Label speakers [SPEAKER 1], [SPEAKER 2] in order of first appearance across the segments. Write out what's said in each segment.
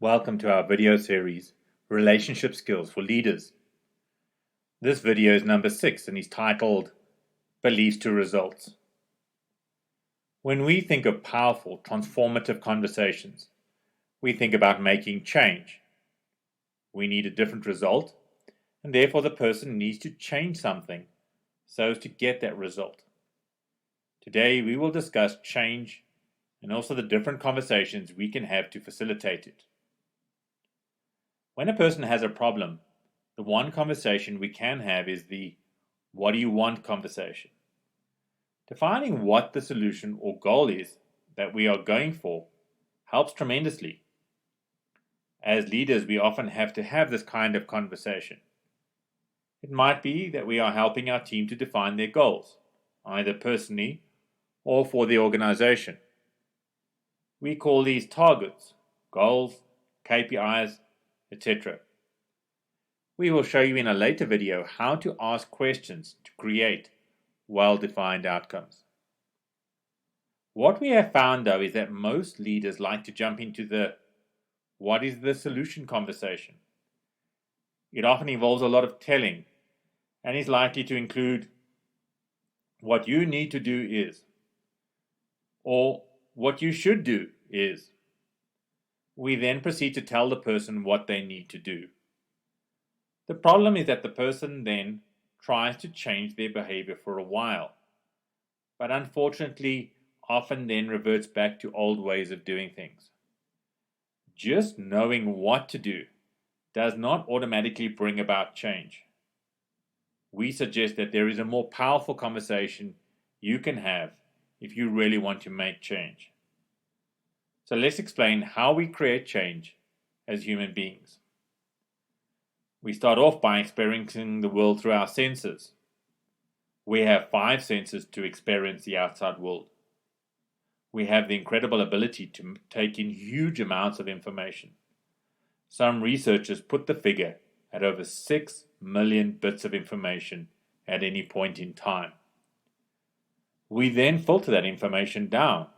[SPEAKER 1] Welcome to our video series, Relationship Skills for Leaders. This video is number 6 and is titled, Beliefs to Results. When we think of powerful, transformative conversations, we think about making change. We need a different result, and therefore the person needs to change something so as to get that result. Today we will discuss change and also the different conversations we can have to facilitate it. When a person has a problem, the one conversation we can have is the "what do you want" conversation. Defining what the solution or goal is that we are going for helps tremendously. As leaders, we often have to have this kind of conversation. It might be that we are helping our team to define their goals, either personally or for the organization. We call these targets, goals, KPIs, etc. We will show you in a later video how to ask questions to create well-defined outcomes. What we have found though is that most leaders like to jump into the "what is the solution" conversation. It often involves a lot of telling and is likely to include "what you need to do is," or "what you should do is." We then proceed to tell the person what they need to do. The problem is that the person then tries to change their behavior for a while, but unfortunately often then reverts back to old ways of doing things. Just knowing what to do does not automatically bring about change. We suggest that there is a more powerful conversation you can have if you really want to make change. So let's explain how we create change as human beings. We start off by experiencing the world through our senses. We have 5 senses to experience the outside world. We have the incredible ability to take in huge amounts of information. Some researchers put the figure at over 6 million bits of information at any point in time. We then filter that information down.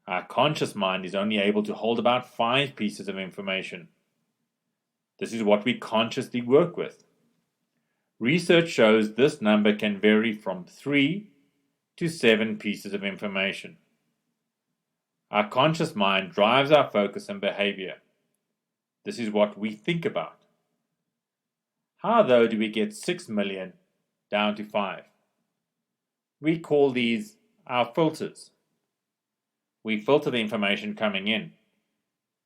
[SPEAKER 1] Our conscious mind is only able to hold about 5 pieces of information. This is what we consciously work with. Research shows this number can vary from 3 to 7 pieces of information. Our conscious mind drives our focus and behavior. This is what we think about. How, though, do we get 6 million down to 5? We call these our filters. We filter the information coming in.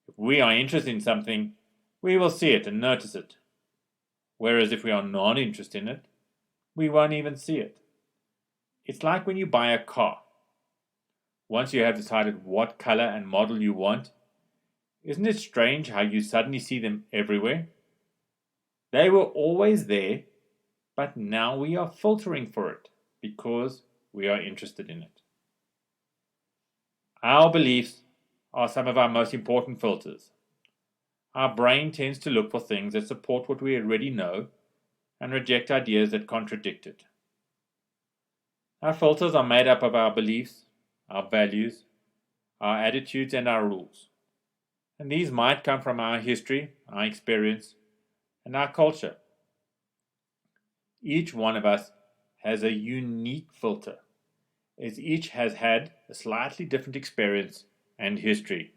[SPEAKER 1] If we are interested in something, we will see it and notice it. Whereas if we are not interested in it, we won't even see it. It's like when you buy a car. Once you have decided what color and model you want, isn't it strange how you suddenly see them everywhere? They were always there, but now we are filtering for it because we are interested in it. Our beliefs are some of our most important filters. Our brain tends to look for things that support what we already know and reject ideas that contradict it. Our filters are made up of our beliefs, our values, our attitudes, and our rules. And these might come from our history, our experience, and our culture. Each one of us has a unique filter, as each has had a slightly different experience and history.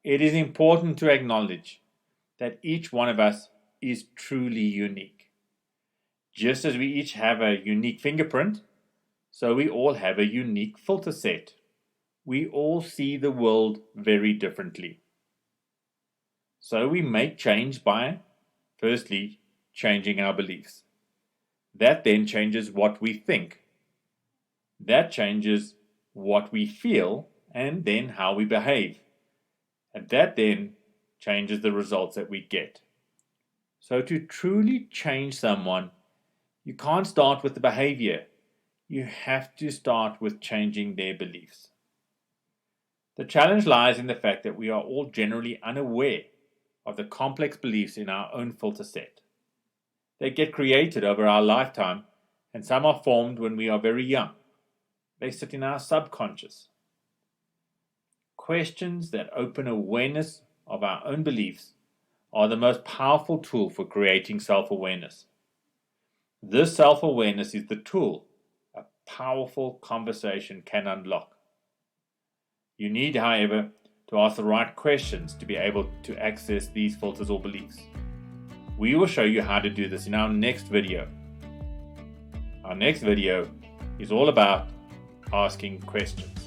[SPEAKER 1] It is important to acknowledge that each one of us is truly unique. Just as we each have a unique fingerprint, so we all have a unique filter set. We all see the world very differently. So we make change by, firstly, changing our beliefs. That then changes what we think. That changes what we feel and then how we behave. And that then changes the results that we get. So to truly change someone, you can't start with the behavior. You have to start with changing their beliefs. The challenge lies in the fact that we are all generally unaware of the complex beliefs in our own filter set. They get created over our lifetime, and some are formed when we are very young. They sit in our subconscious. Questions that open awareness of our own beliefs are the most powerful tool for creating self-awareness. This self-awareness is the tool a powerful conversation can unlock. You need, however, to ask the right questions to be able to access these filters or beliefs. We will show you how to do this in our next video. Our next video is all about asking questions.